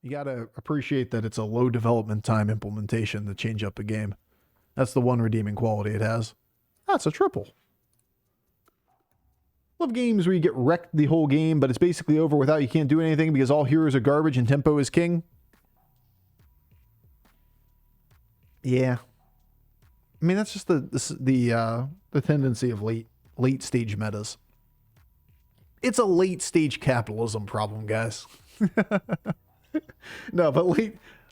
You gotta appreciate that it's a low development time implementation to change up a game. That's the one redeeming quality it has. That's a triple. Love games where you get wrecked the whole game, but it's basically over without you can't do anything because all heroes are garbage and tempo is king. Yeah. I mean, that's just the tendency of late stage metas. It's a late stage capitalism problem, guys. No, but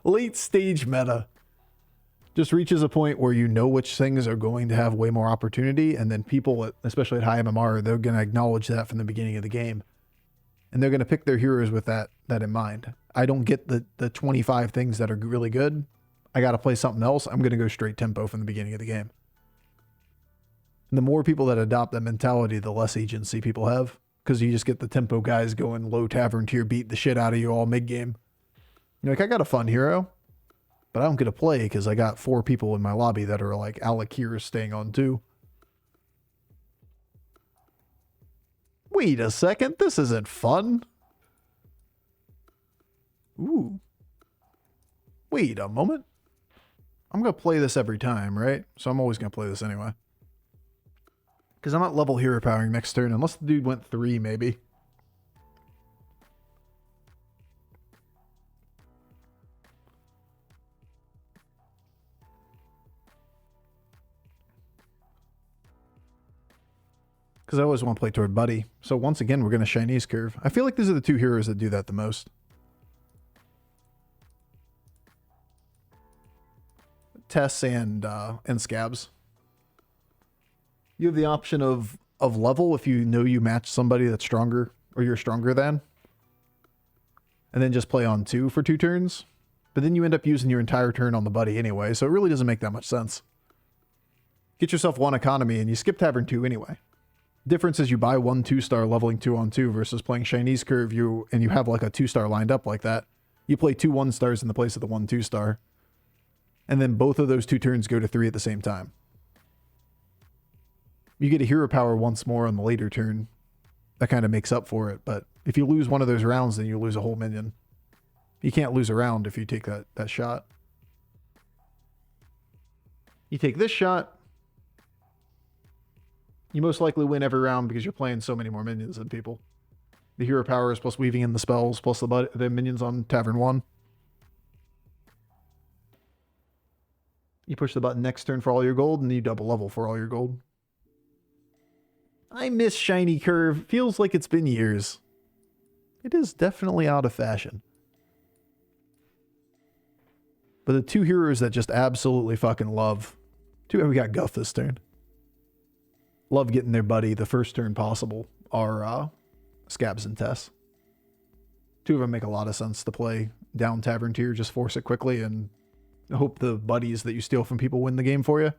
late stage meta just reaches a point where you know which things are going to have way more opportunity, and then people, especially at high MMR, they're going to acknowledge that from the beginning of the game, and they're going to pick their heroes with that in mind. I don't get the 25 things that are really good. I got to play something else. I'm going to go straight tempo from the beginning of the game. And the more people that adopt that mentality, the less agency people have, because you just get the tempo guys going low tavern tier, beat the shit out of you all mid game. You're like, I got a fun hero, but I don't get to play because I got 4 people in my lobby that are like Al-Gore staying on 2. Wait a second, this isn't fun. Ooh. Wait a moment. I'm going to play this every time, right? So I'm always going to play this anyway. Because I'm not level hero powering next turn, unless the dude went 3, maybe. Because I always want to play toward Buddy. So once again, we're going to Chinese curve. I feel like these are the 2 heroes that do that the most. Tess and Scabbs. You have the option of level if you know you match somebody that's stronger or you're stronger than. And then just play on 2 for 2 turns. But then you end up using your entire turn on the Buddy anyway, so it really doesn't make that much sense. Get yourself 1 economy and you skip Tavern 2 anyway. Difference is you buy 1 2-star leveling 2 on 2 versus playing Chinese curve and you have like a 2-star lined up like that. You play 2 1-stars in the place of the 1 2-star. And then both of those 2 turns go to 3 at the same time. You get a hero power once more on the later turn. That kind of makes up for it. But if you lose one of those rounds, then you lose a whole minion. You can't lose a round if you take that shot. You take this shot. You most likely win every round because you're playing so many more minions than people. The hero power is plus weaving in the spells, plus the minions on Tavern 1. You push the button next turn for all your gold, and you double level for all your gold. I miss Shiny Curve. Feels like it's been years. It is definitely out of fashion. But the 2 heroes that just absolutely fucking love... we got Guff this turn. Love getting their Buddy the first turn possible are Scabbs and Tess. 2 of them make a lot of sense to play down Tavern tier. Just force it quickly and hope the buddies that you steal from people win the game for you.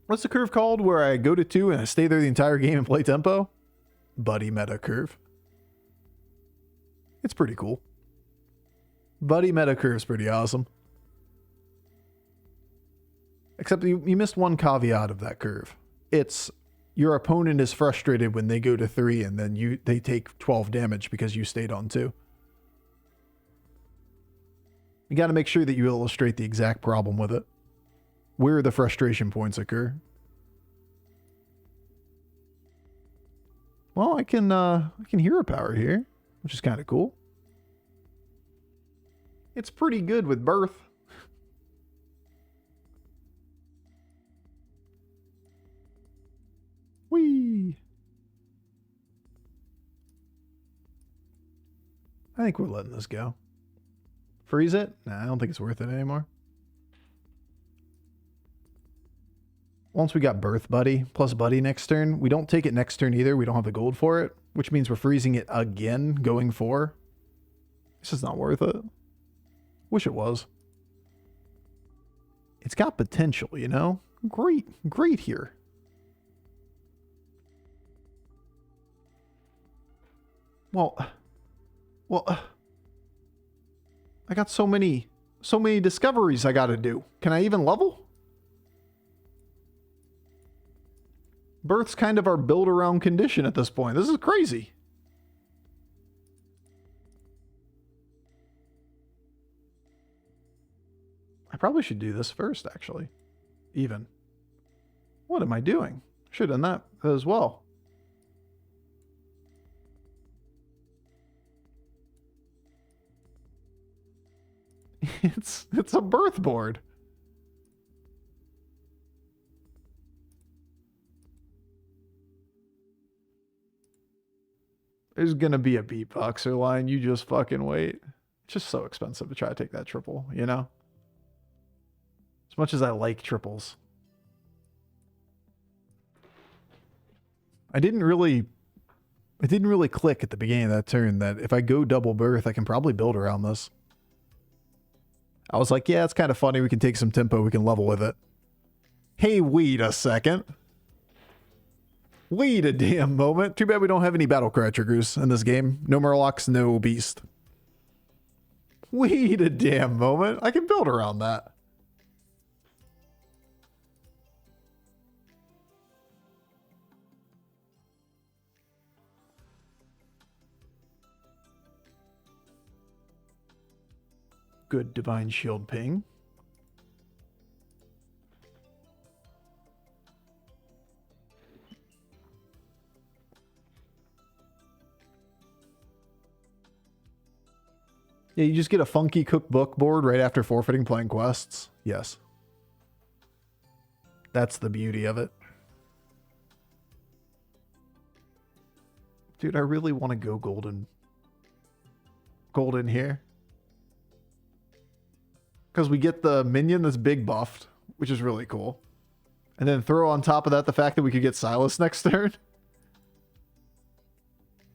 What's the curve called where I go to 2 and I stay there the entire game and play tempo? Buddy meta curve. It's pretty cool. Buddy meta curve is pretty awesome. Except you missed one caveat of that curve. It's your opponent is frustrated when they go to 3 and then they take 12 damage because you stayed on 2. You got to make sure that you illustrate the exact problem with it. Where the frustration points occur. Well, I can hero power here, which is kind of cool. It's pretty good with Burth. Whee! I think we're letting this go. Freeze it? Nah, I don't think it's worth it anymore. Once we got Burth Buddy plus Buddy next turn, we don't take it next turn either. We don't have the gold for it, which means we're freezing it again going 4. This is not worth it. Wish it was. It's got potential, you know? Great here. Well, I got so many discoveries I got to do. Can I even level? Burth's kind of our build around condition at this point. This is crazy. I probably should do this first, actually. Even. What am I doing? Should have done that as well. It's a Burth board. There's gonna be a beatboxer line. You just fucking wait. It's just so expensive to try to take that triple, you know? As much as I like triples. It didn't really click at the beginning of that turn that if I go double Burth, I can probably build around this. I was like, yeah, it's kind of funny. We can take some tempo. We can level with it. Hey, wait a second. Wait a damn moment. Too bad we don't have any Battlecry triggers in this game. No Murlocs, no Beast. Wait a damn moment. I can build around that. Good Divine Shield ping. Yeah, you just get a funky cookbook board right after forfeiting playing quests. Yes. That's the beauty of it. Dude, I really want to go golden. Golden here. Because we get the minion that's big buffed, which is really cool. And then throw on top of that the fact that we could get Silas next turn.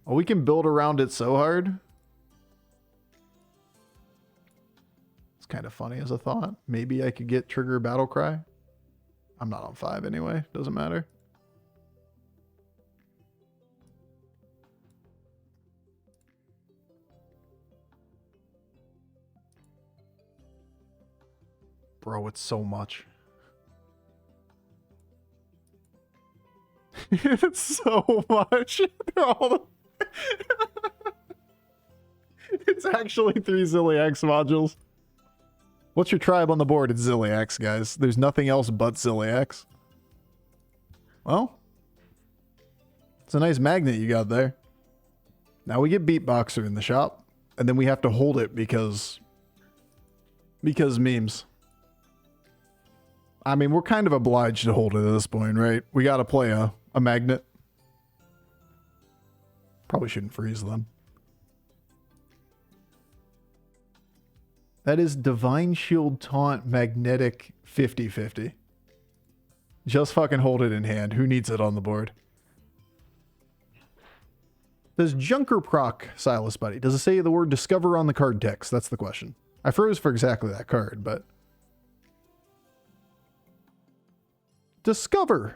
Oh, we can build around it so hard. It's kind of funny as a thought. Maybe I could get trigger Battlecry. I'm not on 5 anyway. Doesn't matter. Bro, it's so much. It's so much. They're all It's actually 3 Zilliax modules. What's your tribe on the board? It's Zilliax, guys. There's nothing else but Zilliax. Well, it's a nice magnet you got there. Now we get Beatboxer in the shop, and then we have to hold it because memes. I mean, we're kind of obliged to hold it at this point, right? We got to play a magnet. Probably shouldn't freeze them. That is Divine Shield Taunt Magnetic 50-50. Just fucking hold it in hand. Who needs it on the board? Does Junker proc Silas, buddy? Does it say the word discover on the card text? That's the question. I froze for exactly that card, but... Discover!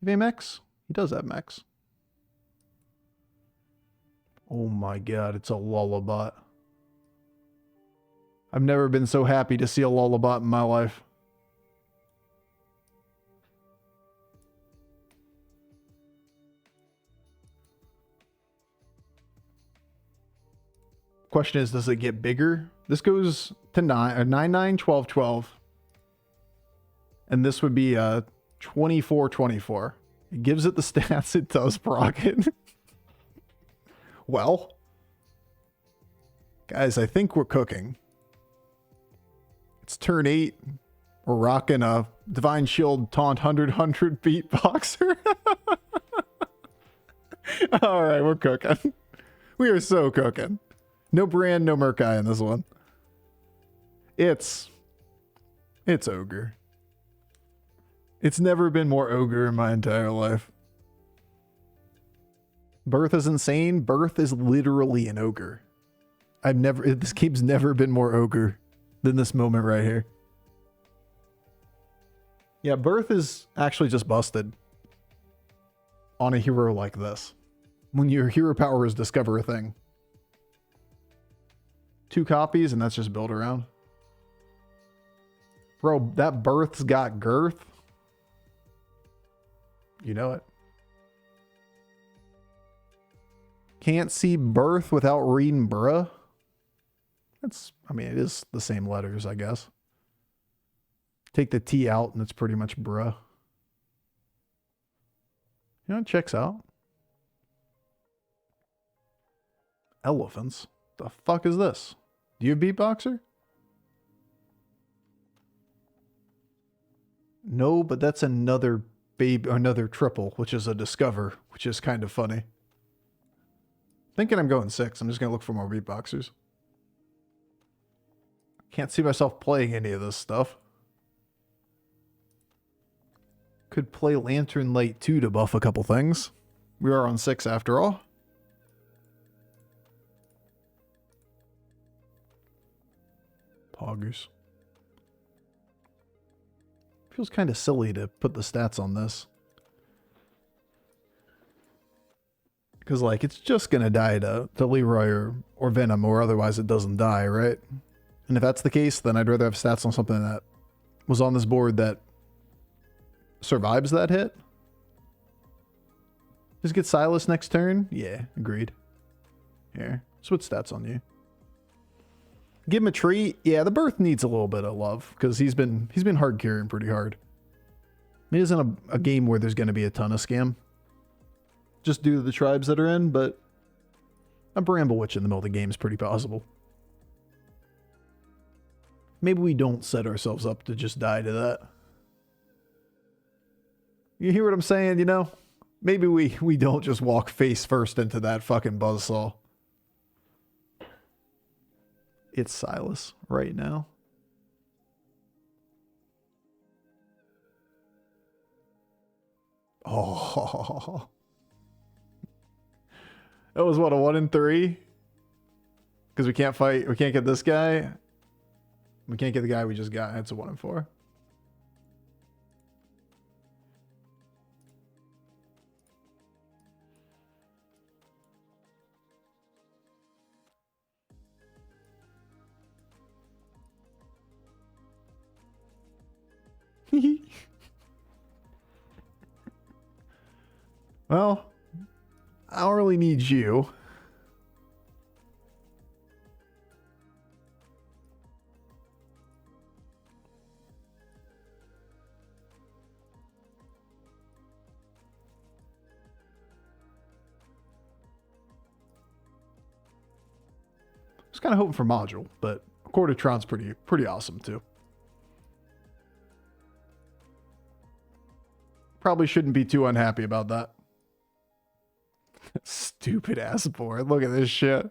You have mechs? He does have mechs. Oh my god, it's a Lullabot. I've never been so happy to see a Lullabot in my life. Question is, does it get bigger? This goes to 9, 12, 12. And this would be 24, 24. It gives it the stats it does proc it. Well, guys, I think we're cooking. It's turn 8. We're rocking a Divine Shield Taunt 100 Beatboxer. All right, we're cooking. We are so cooking. No brand, no Merkai in this one. It's ogre. It's never been more ogre in my entire life. Burth is insane. Burth is literally an ogre. This game's never been more ogre than this moment right here. Yeah, Burth is actually just busted on a hero like this. When your hero power is discover a thing. 2 copies and that's just build around. Bro, that Burth's got girth. You know it. Can't see Burth without reading bruh. I mean, it is the same letters, I guess. Take the T out and it's pretty much bruh. You know, it checks out. Elephants? The fuck is this? Do you have beatboxer? No, but that's another another triple, which is a discover, which is kind of funny. Thinking I'm going 6. I'm just gonna look for more beatboxers. Can't see myself playing any of this stuff. Could play Lantern Light 2 to buff a couple things. We are on 6 after all. Poggers. Feels kind of silly to put the stats on this. Because, like, it's just going to die to Leroy or Venom, or otherwise it doesn't die, right? And if that's the case, then I'd rather have stats on something that was on this board that survives that hit. Just get Silas next turn? Yeah, agreed. Here, switch stats on you. Give him a treat. Yeah, the Burth needs a little bit of love because he's been hard carrying pretty hard. It isn't a game where there's going to be a ton of scam, just due to the tribes that are in, but a Bramble Witch in the middle of the game is pretty possible. Maybe we don't set ourselves up to just die to that. You hear what I'm saying, you know? Maybe we don't just walk face first into that fucking buzzsaw. It's Silas right now. Oh. That was what, a 1 in 3? Because we can't fight, we can't get this guy. We can't get the guy we just got. It's a 1 in 4. Well, I don't really need you. I was kind of hoping for module, but Quartertron's pretty awesome too. Probably shouldn't be too unhappy about that. Stupid ass board. Look at this shit.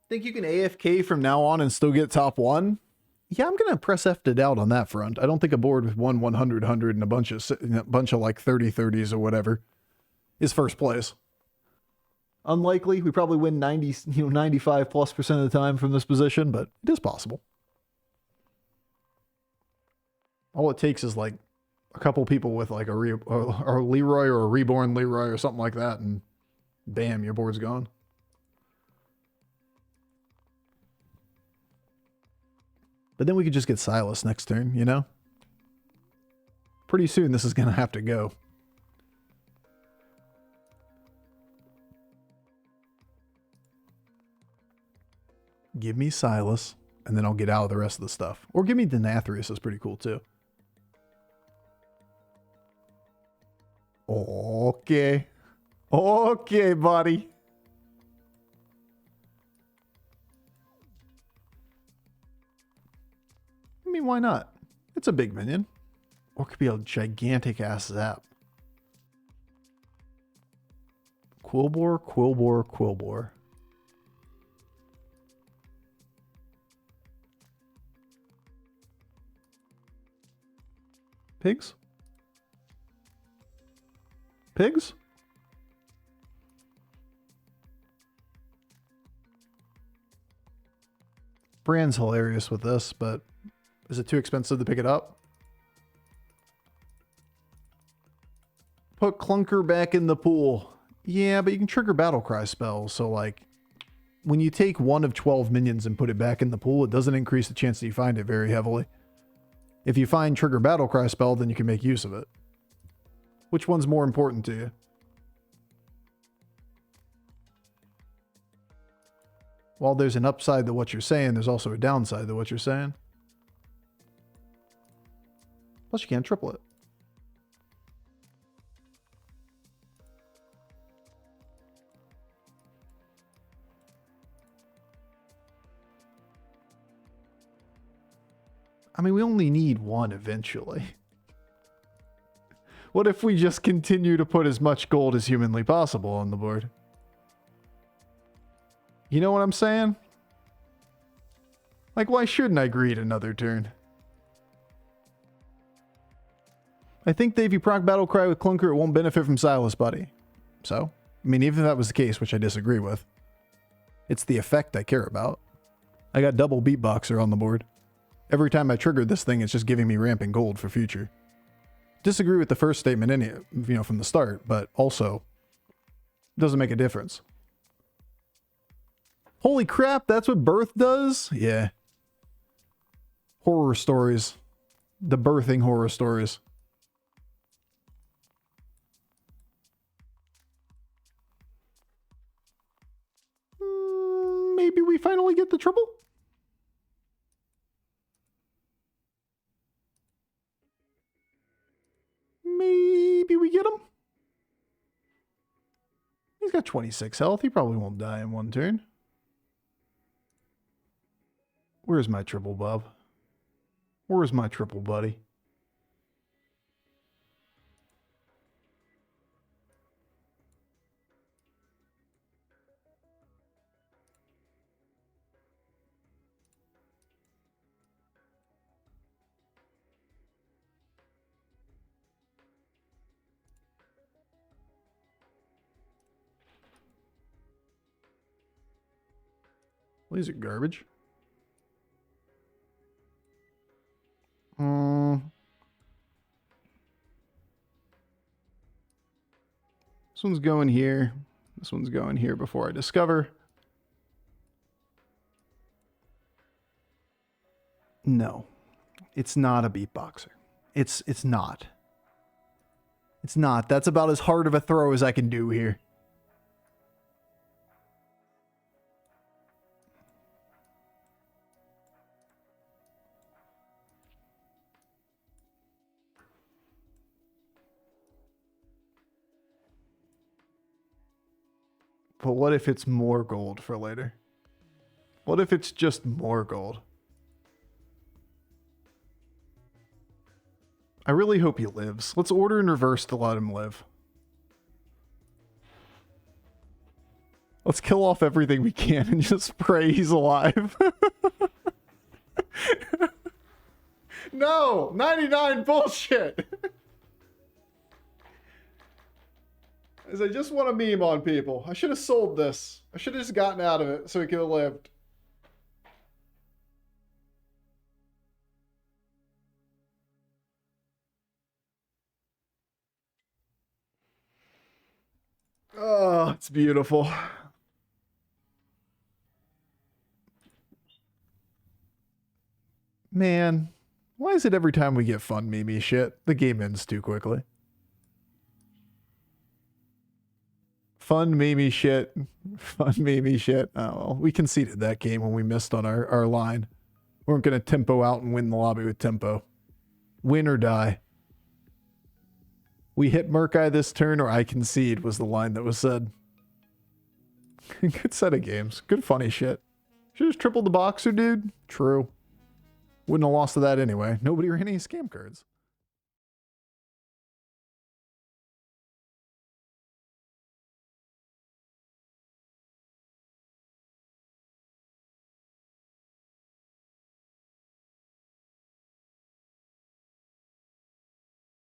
Think you can AFK from now on and still get top 1? Yeah, I'm gonna press F to doubt on that front. I don't think a board with 100 and a bunch of like 30-30s or whatever is first place. Unlikely. We probably win 95+% of the time from this position, but it is possible. All it takes is like a couple people with like a Leroy or a reborn Leroy or something like that, and bam, your board's gone. But then we could just get Silas next turn, you know? Pretty soon this is going to have to go. Give me Silas, and then I'll get out of the rest of the stuff. Or give me Denathrius, is pretty cool too. Okay. Okay, buddy. I mean, why not? It's a big minion. Or it could be a gigantic ass zap. Quilboar, Quilboar, Quilboar. Pigs? Pigs? Brand's hilarious with this, but is it too expensive to pick it up? Put Clunker back in the pool. Yeah, but you can trigger Battlecry spells, so like when you take 1 of 12 minions and put it back in the pool, it doesn't increase the chance that you find it very heavily. If you find trigger Battlecry spell, then you can make use of it. Which one's more important to you? while there's an upside to what you're saying, there's also a downside to what you're saying. Plus, you can't triple it. I mean, we only need one eventually. What if we just continue to put as much gold as humanly possible on the board? You know what I'm saying? Like, why shouldn't I greed another turn? I think that if you proc Battlecry with Clunker, it won't benefit from Silas, buddy. So, I mean, even if that was the case, which I disagree with, it's the effect I care about. I got double Beatboxer on the board. Every time I triggered this thing, it's just giving me ramping gold for future. Disagree with the first statement, from the start, but also doesn't make a difference. Holy crap, that's what Burth does? Yeah. Horror stories. The birthing horror stories. Maybe we finally get the triple? Maybe we get him? He's got 26 health. He probably won't die in one turn. Where's my triple, bub? Where's my triple, buddy? Well, these are garbage. This one's going here. This one's going here before I discover. No, it's not a beatboxer. It's not. It's not. That's about as hard of a throw as I can do here. But what if it's more gold for later? What if it's just more gold? I really hope he lives. Let's order in reverse to let him live. Let's kill off everything we can and just pray he's alive. No! 99 bullshit! As I just want a meme on people. I should have sold this. I should have just gotten out of it so he could have lived. Oh, it's beautiful. Man, why is it every time we get fun meme shit, the game ends too quickly? Fun meme shit. Fun meme shit. Oh, well, we conceded that game when we missed on our line. We weren't going to tempo out and win the lobby with tempo. Win or die. We hit Murkai this turn or I concede was the line that was said. Good set of games. Good funny shit. Should have tripled the boxer, dude. True. Wouldn't have lost to that anyway. Nobody ran any scam cards.